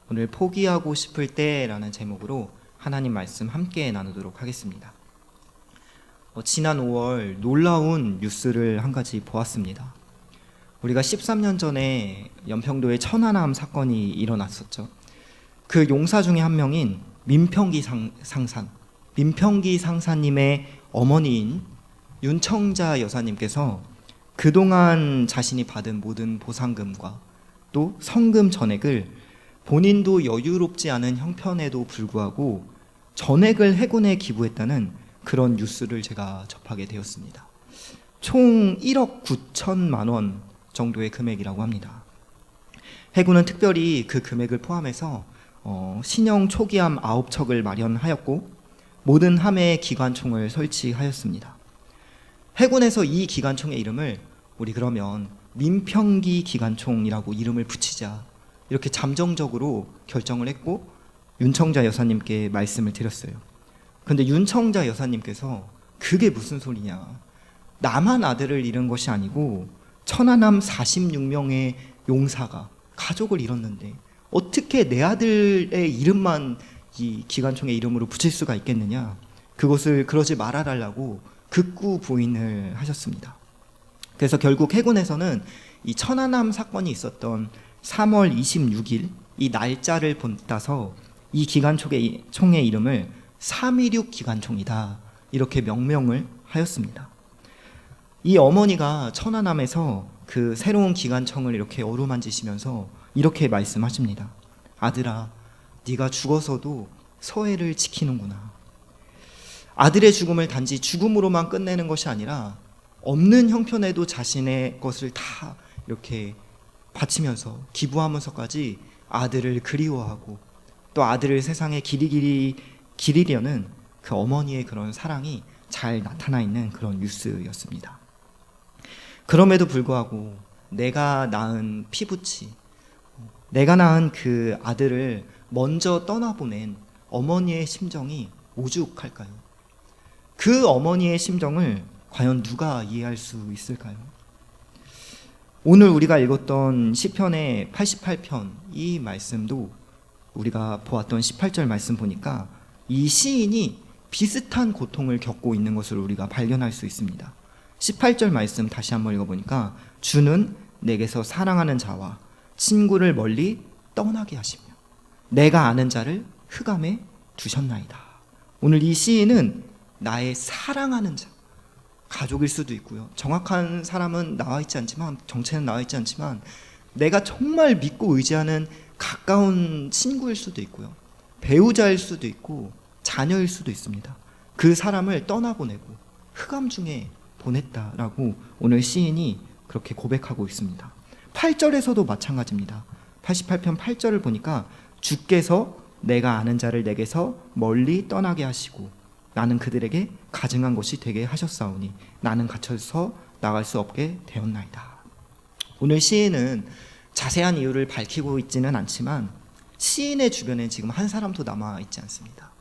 오늘 포기하고 싶을 때라는 제목으로 하나님 말씀 함께 나누도록 하겠습니다. 지난 5월 놀라운 뉴스를 한 가지 보았습니다. 우리가 13년 전에 연평도에 천안함 사건이 일어났었죠. 그 용사 중에 한 명인 민평기 상사님의 어머니인 윤청자 여사님께서 그동안 자신이 받은 모든 보상금과 또 성금 전액을 본인도 여유롭지 않은 형편에도 불구하고 전액을 해군에 기부했다는 그런 뉴스를 제가 접하게 되었습니다. 총 1억 9천만 원 정도의 금액이라고 합니다. 해군은 특별히 그 금액을 포함해서 신형 초기함 9척을 마련하였고 모든 함의 기관총을 설치하였습니다. 해군에서 이 기관총의 이름을 우리 그러면 민평기 기관총이라고 이름을 붙이자 이렇게 잠정적으로 결정을 했고 윤청자 여사님께 말씀을 드렸어요. 근데 윤청자 여사님께서 그게 무슨 소리냐, 나만 아들을 잃은 것이 아니고 천안함 46명의 용사가 가족을 잃었는데 어떻게 내 아들의 이름만 이 기관총의 이름으로 붙일 수가 있겠느냐, 그것을 그러지 말아달라고 극구 부인을 하셨습니다. 그래서 결국 해군에서는 이 천안함 사건이 있었던 3월 26일 이 날짜를 본따서 이 기관총의 이름을 316 기관총이다 이렇게 명명을 하였습니다. 이 어머니가 천안함에서 그 새로운 기관총을 이렇게 어루만지시면서 이렇게 말씀하십니다. 아들아, 네가 죽어서도 서해를 지키는구나. 아들의 죽음을 단지 죽음으로만 끝내는 것이 아니라 없는 형편에도 자신의 것을 다 이렇게 바치면서 기부하면서까지 아들을 그리워하고 또 아들을 세상에 기리려는 그 어머니의 그런 사랑이 잘 나타나 있는 그런 뉴스였습니다. 그럼에도 불구하고 내가 낳은 피부치, 내가 낳은 그 아들을 먼저 떠나보낸 어머니의 심정이 오죽할까요? 그 어머니의 심정을 과연 누가 이해할 수 있을까요? 오늘 우리가 읽었던 시편의 88편 이 말씀도 우리가 보았던 18절 말씀 보니까 이 시인이 비슷한 고통을 겪고 있는 것을 우리가 발견할 수 있습니다. 18절 말씀 다시 한번 읽어보니까 주는 내게서 사랑하는 자와 친구를 멀리 떠나게 하시며 내가 아는 자를 흑암에 두셨나이다. 오늘 이 시인은 나의 사랑하는 자, 가족일 수도 있고요, 정확한 사람은 나와 있지 않지만, 정체는 나와 있지 않지만 내가 정말 믿고 의지하는 가까운 친구일 수도 있고요, 배우자일 수도 있고 자녀일 수도 있습니다. 그 사람을 떠나보내고 흑암 중에 보냈다라고 오늘 시인이 그렇게 고백하고 있습니다. 8절에서도 마찬가지입니다. 88편 8절을 보니까 주께서 내가 아는 자를 내게서 멀리 떠나게 하시고 나는 그들에게 가증한 것이 되게 하셨사오니 나는 갇혀서 나갈 수 없게 되었나이다. 오늘 시인은 자세한 이유를 밝히고 있지는 않지만 시인의 주변에 지금 한 사람도 남아있지 않습니다.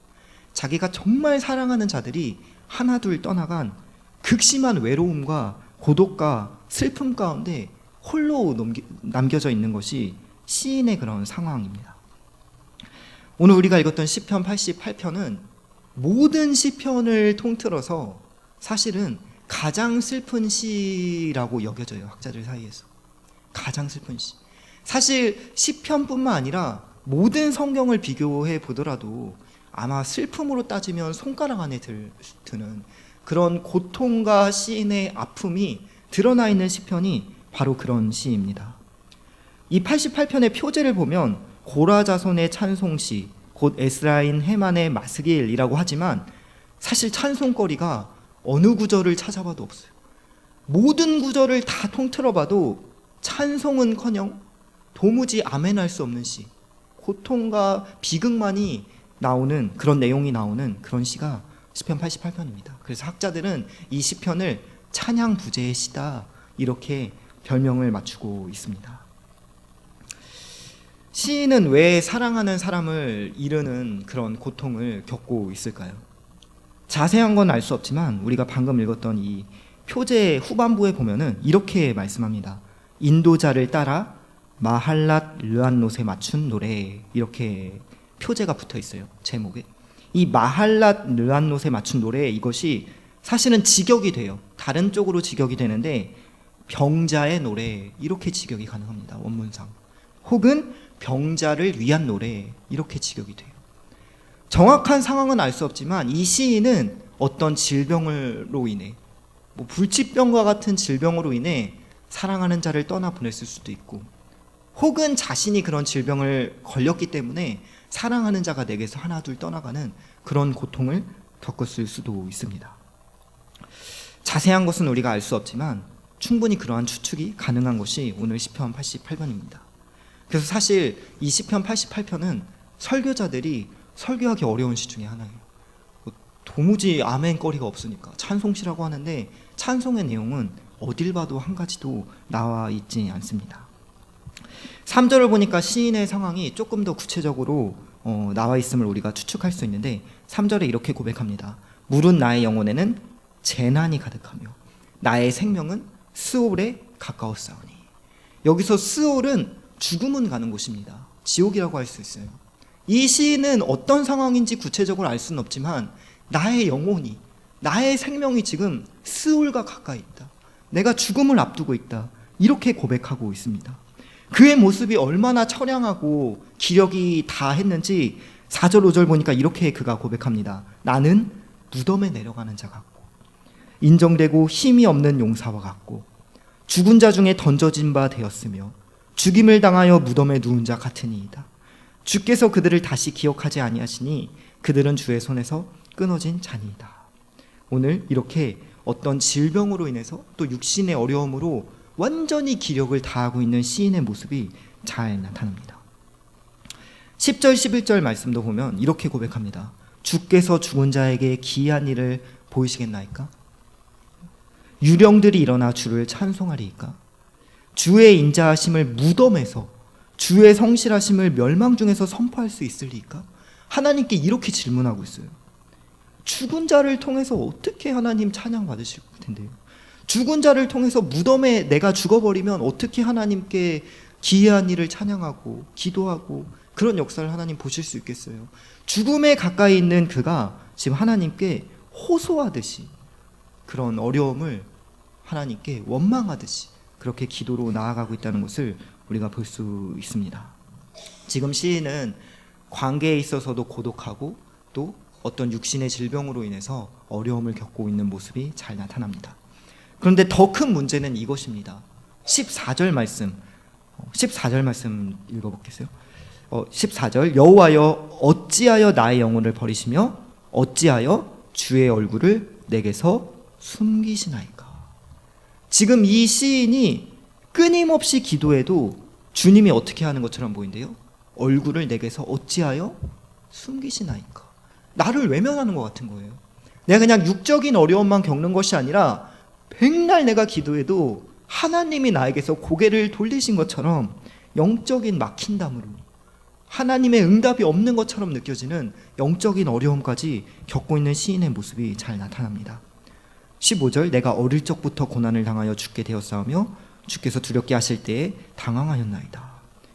자기가 정말 사랑하는 자들이 하나둘 떠나간 극심한 외로움과 고독과 슬픔 가운데 홀로 남겨져 있는 것이 시인의 그런 상황입니다. 오늘 우리가 읽었던 시편 88편은 모든 시편을 통틀어서 사실은 가장 슬픈 시라고 여겨져요. 학자들 사이에서 가장 슬픈 시. 사실 시편뿐만 아니라 모든 성경을 비교해 보더라도 아마 슬픔으로 따지면 손가락 안에 드는 그런 고통과 시인의 아픔이 드러나 있는 시편이 바로 그런 시입니다. 이 88편의 표제를 보면 고라 자손의 찬송시, 곧 에스라인 헤만의 마스길이라고 하지만 사실 찬송거리가 어느 구절을 찾아봐도 없어요. 모든 구절을 다 통틀어봐도 찬송은커녕 도무지 아멘할 수 없는 시, 고통과 비극만이 나오는 그런 내용이 나오는 그런 시가 시편 88편입니다. 그래서 학자들은 이 시편을 찬양 부제의 시다 이렇게 별명을 맞추고 있습니다. 시인은 왜 사랑하는 사람을 잃는 그런 고통을 겪고 있을까요? 자세한 건 알 수 없지만 우리가 방금 읽었던 이 표제 후반부에 보면은 이렇게 말씀합니다. 인도자를 따라 마할랏 르안롯에 맞춘 노래, 이렇게 표제가 붙어 있어요, 제목에. 이 마할랏 르안롯에 맞춘 노래, 이것이 사실은 직역이 돼요. 다른 쪽으로 직역이 되는데 병자의 노래, 이렇게 직역이 가능합니다, 원문상. 혹은 병자를 위한 노래, 이렇게 직역이 돼요. 정확한 상황은 알 수 없지만 이 시인은 어떤 질병으로 인해, 불치병과 같은 질병으로 인해 사랑하는 자를 떠나보냈을 수도 있고, 혹은 자신이 그런 질병을 걸렸기 때문에 사랑하는 자가 내게서 하나 둘 떠나가는 그런 고통을 겪었을 수도 있습니다. 자세한 것은 우리가 알 수 없지만 충분히 그러한 추측이 가능한 것이 오늘 시편 88편입니다. 그래서 사실 이 시편 88편은 설교자들이 설교하기 어려운 시 중에 하나예요. 도무지 아멘거리가 없으니까 찬송시라고 하는데 찬송의 내용은 어딜 봐도 한 가지도 나와 있지 않습니다. 3절을 보니까 시인의 상황이 조금 더 구체적으로 나와 있음을 우리가 추측할 수 있는데 3절에 이렇게 고백합니다. 물은 나의 영혼에는 재난이 가득하며 나의 생명은 스올에 가까웠사오니. 여기서 스올은 죽음은 가는 곳입니다. 지옥이라고 할 수 있어요. 이 시인은 어떤 상황인지 구체적으로 알 수는 없지만 나의 영혼이, 나의 생명이 지금 스올과 가까이 있다, 내가 죽음을 앞두고 있다, 이렇게 고백하고 있습니다. 그의 모습이 얼마나 처량하고 기력이 다했는지 4절 5절 보니까 이렇게 그가 고백합니다. 나는 무덤에 내려가는 자 같고 인정되고 힘이 없는 용사와 같고 죽은 자 중에 던져진 바 되었으며 죽임을 당하여 무덤에 누운 자 같으니이다. 주께서 그들을 다시 기억하지 아니하시니 그들은 주의 손에서 끊어진 자니이다. 오늘 이렇게 어떤 질병으로 인해서 또 육신의 어려움으로 완전히 기력을 다하고 있는 시인의 모습이 잘 나타납니다. 10절 11절 말씀도 보면 이렇게 고백합니다. 주께서 죽은 자에게 기이한 일을 보이시겠나이까? 유령들이 일어나 주를 찬송하리이까? 주의 인자하심을 무덤에서, 주의 성실하심을 멸망 중에서 선포할 수 있으리이까? 하나님께 이렇게 질문하고 있어요. 죽은 자를 통해서 어떻게 하나님 찬양 받으실 텐데요? 죽은 자를 통해서 무덤에 내가 죽어버리면 어떻게 하나님께 기이한 일을 찬양하고 기도하고 그런 역사를 하나님 보실 수 있겠어요? 죽음에 가까이 있는 그가 지금 하나님께 호소하듯이, 그런 어려움을 하나님께 원망하듯이 그렇게 기도로 나아가고 있다는 것을 우리가 볼 수 있습니다. 지금 시인은 관계에 있어서도 고독하고 또 어떤 육신의 질병으로 인해서 어려움을 겪고 있는 모습이 잘 나타납니다. 그런데 더 큰 문제는 이것입니다. 14절 말씀 읽어보겠어요. 14절 여호와여 어찌하여 나의 영혼을 버리시며 어찌하여 주의 얼굴을 내게서 숨기시나이까? 지금 이 시인이 끊임없이 기도해도 주님이 어떻게 하는 것처럼 보이는데요, 얼굴을 내게서 어찌하여 숨기시나이까? 나를 외면하는 것 같은 거예요. 내가 그냥 육적인 어려움만 겪는 것이 아니라 백날 내가 기도해도 하나님이 나에게서 고개를 돌리신 것처럼 영적인 막힌담으로 하나님의 응답이 없는 것처럼 느껴지는 영적인 어려움까지 겪고 있는 시인의 모습이 잘 나타납니다. 15절 내가 어릴 적부터 고난을 당하여 죽게 되었사오며 주께서 두렵게 하실 때에 당황하였나이다.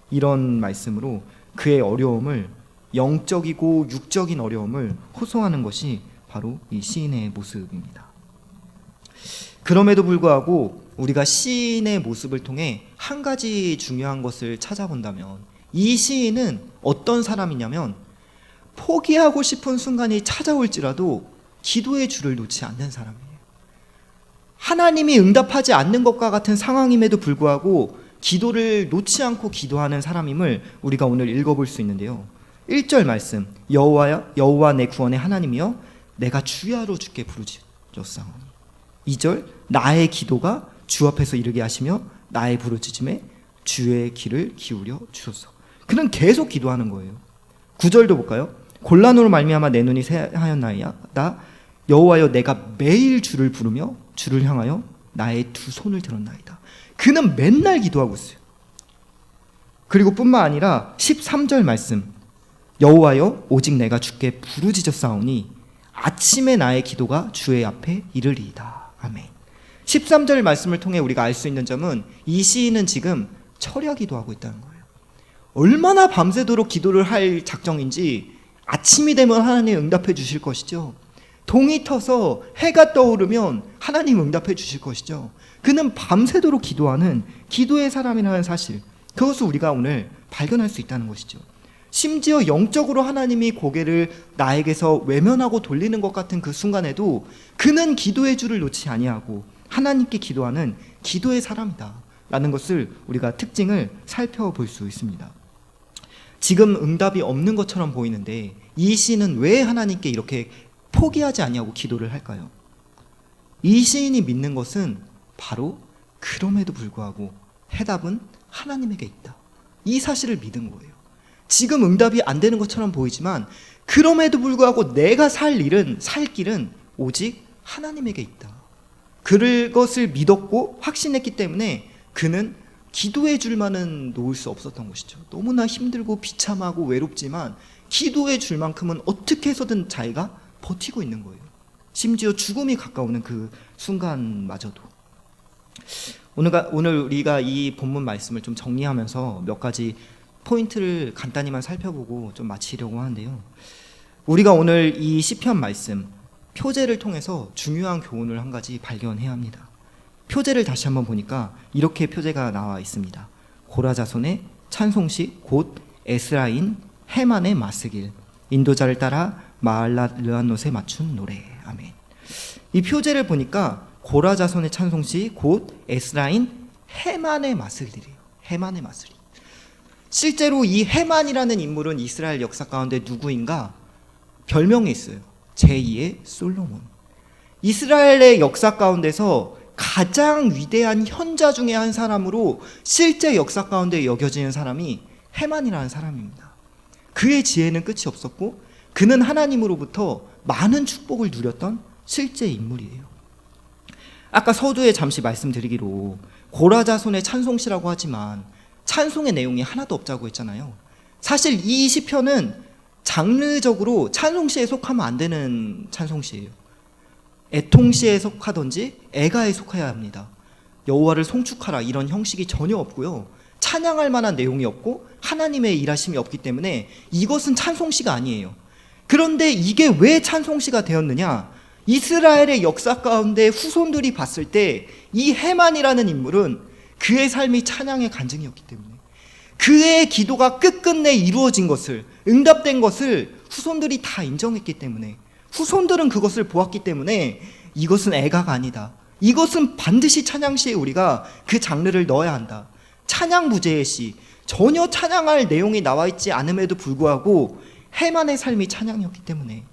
이런 말씀으로 그의 어려움을, 영적이고 육적인 어려움을 호소하는 것이 바로 이 시인의 모습입니다. 그럼에도 불구하고 우리가 시인의 모습을 통해 한 가지 중요한 것을 찾아본다면 이 시인은 어떤 사람이냐면 포기하고 싶은 순간이 찾아올지라도 기도의 줄을 놓지 않는 사람이에요. 하나님이 응답하지 않는 것과 같은 상황임에도 불구하고 기도를 놓지 않고 기도하는 사람임을 우리가 오늘 읽어볼 수 있는데요. 1절 말씀 여호와 내 구원의 하나님이여 내가 주야로 주께 부르짖었사오니. 2절 나의 기도가 주 앞에서 이르게 하시며 나의 부르짖음에 주의 귀를 기울여 주소서. 그는 계속 기도하는 거예요. 9절도 볼까요? 곤란으로 말미암아 내 눈이 새하였나이다. 여호와여 내가 매일 주를 부르며 주를 향하여 나의 두 손을 들었나이다. 그는 맨날 기도하고 있어요. 그리고 뿐만 아니라 13절 말씀 여호와여 오직 내가 주께 부르짖었사오니 아침에 나의 기도가 주의 앞에 이르리이다. 아멘. 13절 말씀을 통해 우리가 알 수 있는 점은 이 시인은 지금 철야 기도하고 있다는 거예요. 얼마나 밤새도록 기도를 할 작정인지 아침이 되면 하나님 응답해 주실 것이죠. 동이 터서 해가 떠오르면 하나님 응답해 주실 것이죠. 그는 밤새도록 기도하는 기도의 사람이라는 사실, 그것을 우리가 오늘 발견할 수 있다는 것이죠. 심지어 영적으로 하나님이 고개를 나에게서 외면하고 돌리는 것 같은 그 순간에도 그는 기도의 줄을 놓지 아니하고 하나님께 기도하는 기도의 사람이다 라는 것을 우리가 특징을 살펴볼 수 있습니다. 지금 응답이 없는 것처럼 보이는데 이 시인은 왜 하나님께 이렇게 포기하지 아니하고 기도를 할까요? 이 시인이 믿는 것은 바로 그럼에도 불구하고 해답은 하나님에게 있다, 이 사실을 믿은 거예요. 지금 응답이 안 되는 것처럼 보이지만 그럼에도 불구하고 내가 살 길은 오직 하나님에게 있다, 그것을 믿었고 확신했기 때문에 그는 기도의 줄만은 놓을 수 없었던 것이죠. 너무나 힘들고 비참하고 외롭지만 기도의 줄만큼은 어떻게 해서든 자기가 버티고 있는 거예요. 심지어 죽음이 가까우는 그 순간마저도. 오늘 우리가 이 본문 말씀을 좀 정리하면서 몇 가지 포인트를 간단히만 살펴보고 좀 마치려고 하는데요. 우리가 오늘 이 시편 말씀 표제를 통해서 중요한 교훈을 한 가지 발견해야 합니다. 표제를 다시 한번 보니까 이렇게 표제가 나와 있습니다. 고라 자손의 찬송시 곧 에스라인 헤만의 마스길, 인도자를 따라 마알라 르한롯에 맞춘 노래. 아멘. 이 표제를 보니까 고라 자손의 찬송시 곧 에스라인 헤만의 마스길이에요. 헤만의 마스길. 실제로 이 헤만이라는 인물은 이스라엘 역사 가운데 누구인가? 별명이 있어요. 제2의 솔로몬. 이스라엘의 역사 가운데서 가장 위대한 현자 중에 한 사람으로 실제 역사 가운데 여겨지는 사람이 헤만이라는 사람입니다. 그의 지혜는 끝이 없었고 그는 하나님으로부터 많은 축복을 누렸던 실제 인물이에요. 아까 서두에 잠시 말씀드리기로 고라 자손의 찬송시라고 하지만 찬송의 내용이 하나도 없다고 했잖아요. 사실 이 시편은 장르적으로 찬송시에 속하면 안 되는 찬송시예요. 애통시에 속하든지 애가에 속해야 합니다. 여호와를 송축하라 이런 형식이 전혀 없고요. 찬양할 만한 내용이 없고 하나님의 일하심이 없기 때문에 이것은 찬송시가 아니에요. 그런데 이게 왜 찬송시가 되었느냐? 이스라엘의 역사 가운데 후손들이 봤을 때 이 헤만이라는 인물은 그의 삶이 찬양의 간증이었기 때문에 그의 기도가 끝끝내 이루어진 것을, 응답된 것을 후손들이 다 인정했기 때문에, 후손들은 그것을 보았기 때문에 이것은 애가가 아니다, 이것은 반드시 찬양시에 우리가 그 장르를 넣어야 한다. 찬양 부제의 시, 전혀 찬양할 내용이 나와 있지 않음에도 불구하고 헤만의 삶이 찬양이었기 때문에,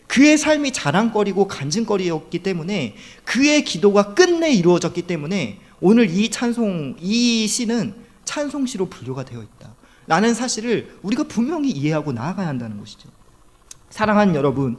그의 삶이 자랑거리고 간증거리였기 때문에, 그의 기도가 끝내 이루어졌기 때문에 오늘 이 시는 찬송시로 분류가 되어 있다 라는 사실을 우리가 분명히 이해하고 나아가야 한다는 것이죠. 사랑하는 여러분,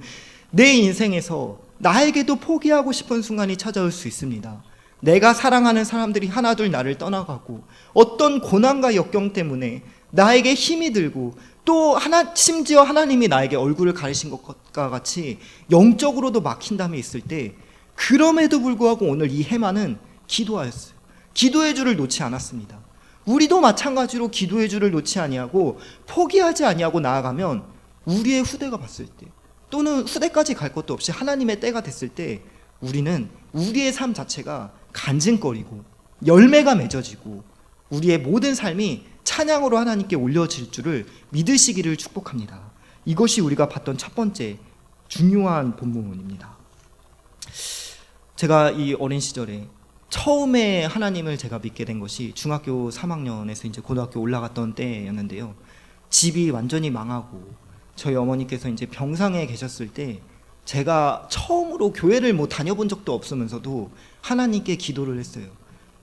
내 인생에서 나에게도 포기하고 싶은 순간이 찾아올 수 있습니다. 내가 사랑하는 사람들이 하나둘 나를 떠나가고 어떤 고난과 역경 때문에 나에게 힘이 들고 또 심지어 하나님이 나에게 얼굴을 가리신 것과 같이 영적으로도 막힌 담이 있을 때, 그럼에도 불구하고 오늘 이 헤만은 기도하였어요. 기도의 줄을 놓지 않았습니다. 우리도 마찬가지로 기도의 줄을 놓지 아니하고 포기하지 아니하고 나아가면 우리의 후대가 봤을 때, 또는 후대까지 갈 것도 없이 하나님의 때가 됐을 때 우리는 우리의 삶 자체가 간증거리고 열매가 맺어지고 우리의 모든 삶이 찬양으로 하나님께 올려질 줄을 믿으시기를 축복합니다. 이것이 우리가 봤던 첫 번째 중요한 본문입니다. 제가 이 어린 시절에 처음에 하나님을 제가 믿게 된 것이 중학교 3학년에서 이제 고등학교 올라갔던 때였는데요. 집이 완전히 망하고 저희 어머니께서 이제 병상에 계셨을 때 제가 처음으로 교회를 뭐 다녀본 적도 없으면서도 하나님께 기도를 했어요.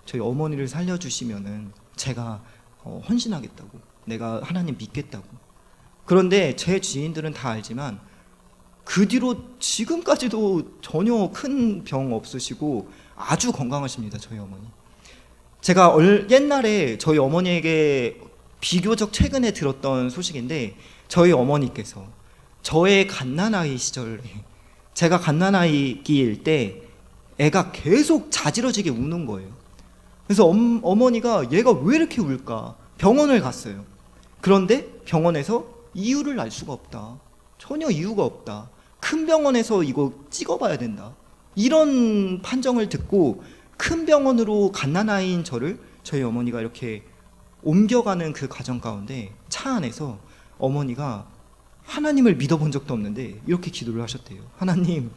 저희 어머니를 살려주시면은 제가 헌신하겠다고, 내가 하나님 믿겠다고. 그런데 제 지인들은 다 알지만 그 뒤로 지금까지도 전혀 큰 병 없으시고 아주 건강하십니다. 저희 어머니. 제가 옛날에 저희 어머니에게 비교적 최근에 들었던 소식인데, 저희 어머니께서 저의 갓난아이 시절에, 제가 갓난아기일 때 애가 계속 자지러지게 우는 거예요. 그래서 어머니가 얘가 왜 이렇게 울까? 병원을 갔어요. 그런데 병원에서 이유를 알 수가 없다. 전혀 이유가 없다. 큰 병원에서 이거 찍어봐야 된다. 이런 판정을 듣고 큰 병원으로 갓난아이인 저를 저희 어머니가 이렇게 옮겨가는 그 과정 가운데 차 안에서 어머니가 하나님을 믿어본 적도 없는데 이렇게 기도를 하셨대요. 하나님,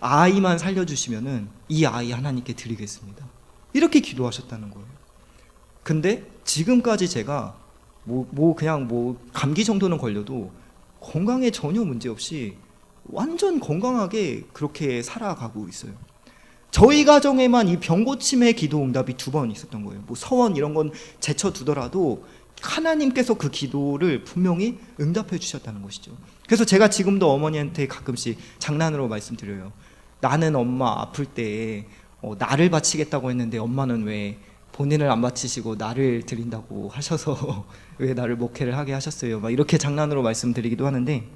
아이만 살려주시면은 이 아이 하나님께 드리겠습니다. 이렇게 기도하셨다는 거예요. 근데 지금까지 제가 그냥 감기 정도는 걸려도 건강에 전혀 문제 없이 완전 건강하게 그렇게 살아가고 있어요. 저희 가정에만 이 병고침의 기도 응답이 2번 있었던 거예요. 서원 이런 건 제쳐두더라도 하나님께서 그 기도를 분명히 응답해 주셨다는 것이죠. 그래서 제가 지금도 어머니한테 가끔씩 장난으로 말씀드려요. 나는 엄마 아플 때 나를 바치겠다고 했는데 엄마는 왜 본인을 안 바치시고 나를 드린다고 하셔서 왜 나를 목회를 하게 하셨어요? 막 이렇게 장난으로 말씀드리기도 하는데,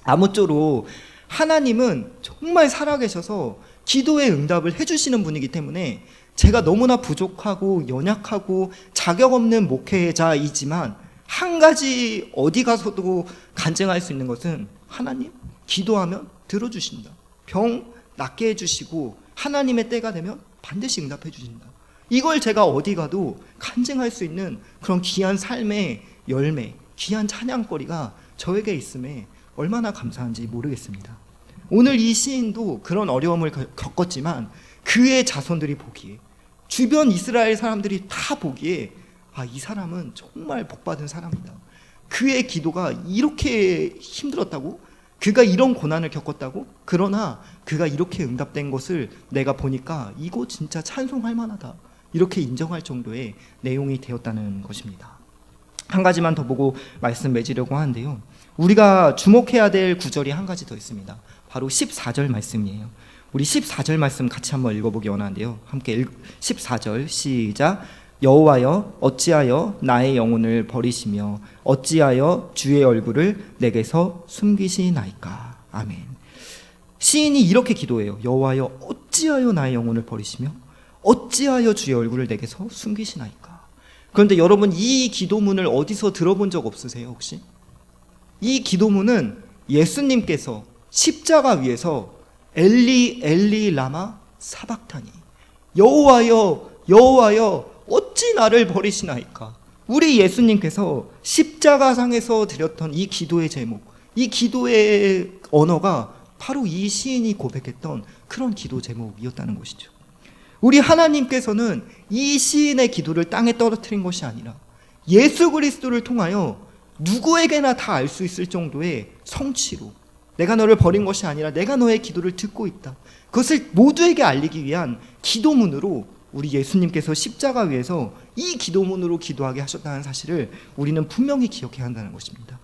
아무쪼록 하나님은 정말 살아계셔서 기도의 응답을 해주시는 분이기 때문에 제가 너무나 부족하고 연약하고 자격 없는 목회자이지만 한 가지 어디 가서도 간증할 수 있는 것은 하나님 기도하면 들어주신다. 병 낫게 해주시고 하나님의 때가 되면 반드시 응답해 주신다. 이걸 제가 어디 가도 간증할 수 있는 그런 귀한 삶의 열매, 귀한 찬양거리가 저에게 있음에 얼마나 감사한지 모르겠습니다. 오늘 이 시인도 그런 어려움을 겪었지만 그의 자손들이 보기에, 주변 이스라엘 사람들이 다 보기에 이 사람은 정말 복받은 사람이다. 그의 기도가 이렇게 힘들었다고? 그가 이런 고난을 겪었다고? 그러나 그가 이렇게 응답된 것을 내가 보니까 이거 진짜 찬송할 만하다. 이렇게 인정할 정도의 내용이 되었다는 것입니다. 한 가지만 더 보고 말씀 맺으려고 하는데요. 우리가 주목해야 될 구절이 한 가지 더 있습니다. 바로 14절 말씀이에요. 우리 14절 말씀 같이 한번 읽어보기 원하는데요. 함께 14절 시작. 여호와여 어찌하여 나의 영혼을 버리시며 어찌하여 주의 얼굴을 내게서 숨기시나이까. 아멘. 시인이 이렇게 기도해요. 여호와여 어찌하여 나의 영혼을 버리시며 어찌하여 주의 얼굴을 내게서 숨기시나이까. 그런데 여러분, 이 기도문을 어디서 들어본 적 없으세요 혹시? 이 기도문은 예수님께서 십자가 위에서 엘리 엘리 라마 사박타니, 여호와여 여호와여 어찌 나를 버리시나이까. 우리 예수님께서 십자가상에서 드렸던 이 기도의 제목, 이 기도의 언어가 바로 이 시인이 고백했던 그런 기도 제목이었다는 것이죠. 우리 하나님께서는 이 시인의 기도를 땅에 떨어뜨린 것이 아니라 예수 그리스도를 통하여 누구에게나 다 알 수 있을 정도의 성취로, 내가 너를 버린 것이 아니라 내가 너의 기도를 듣고 있다, 그것을 모두에게 알리기 위한 기도문으로 우리 예수님께서 십자가 위에서 이 기도문으로 기도하게 하셨다는 사실을 우리는 분명히 기억해야 한다는 것입니다.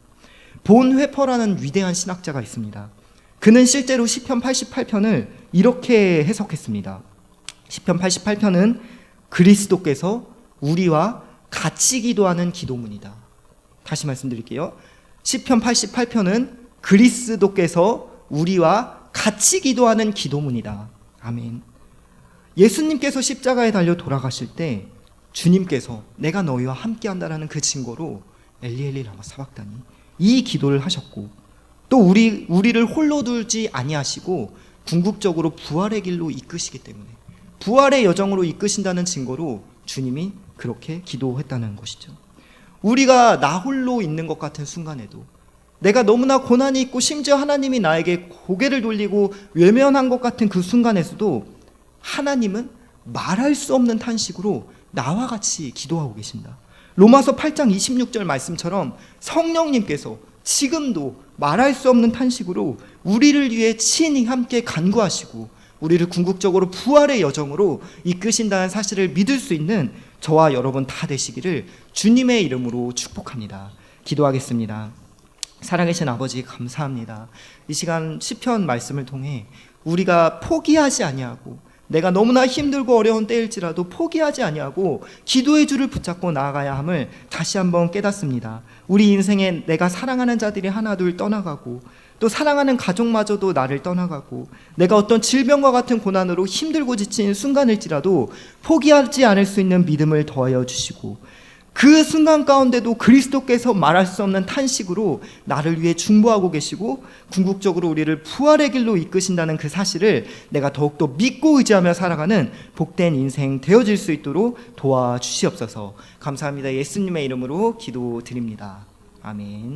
본 회퍼라는 위대한 신학자가 있습니다. 그는 실제로 시편 88편을 이렇게 해석했습니다. 시편 88편은 그리스도께서 우리와 같이 기도하는 기도문이다. 다시 말씀드릴게요. 시편 88편은 그리스도께서 우리와 같이 기도하는 기도문이다. 아멘. 예수님께서 십자가에 달려 돌아가실 때 주님께서 내가 너희와 함께 한다라는 그 증거로 엘리엘리 라마 사박다니 이 기도를 하셨고, 또 우리를 홀로 두지 아니하시고 궁극적으로 부활의 길로 이끄시기 때문에 부활의 여정으로 이끄신다는 증거로 주님이 그렇게 기도했다는 것이죠. 우리가 나 홀로 있는 것 같은 순간에도, 내가 너무나 고난이 있고 심지어 하나님이 나에게 고개를 돌리고 외면한 것 같은 그 순간에서도 하나님은 말할 수 없는 탄식으로 나와 같이 기도하고 계신다. 로마서 8장 26절 말씀처럼 성령님께서 지금도 말할 수 없는 탄식으로 우리를 위해 친히 함께 간구하시고 우리를 궁극적으로 부활의 여정으로 이끄신다는 사실을 믿을 수 있는 저와 여러분 다 되시기를 주님의 이름으로 축복합니다. 기도하겠습니다. 살아계신 아버지 감사합니다. 이 시간 시편 말씀을 통해 우리가 포기하지 아니하고 내가 너무나 힘들고 어려운 때일지라도 포기하지 아니하고 기도의 줄을 붙잡고 나아가야 함을 다시 한번 깨닫습니다. 우리 인생에 내가 사랑하는 자들이 하나둘 떠나가고 또 사랑하는 가족마저도 나를 떠나가고 내가 어떤 질병과 같은 고난으로 힘들고 지친 순간일지라도 포기하지 않을 수 있는 믿음을 더하여 주시고 그 순간 가운데도 그리스도께서 말할 수 없는 탄식으로 나를 위해 중보하고 계시고 궁극적으로 우리를 부활의 길로 이끄신다는 그 사실을 내가 더욱더 믿고 의지하며 살아가는 복된 인생 되어질 수 있도록 도와주시옵소서. 감사합니다. 예수님의 이름으로 기도드립니다. 아멘.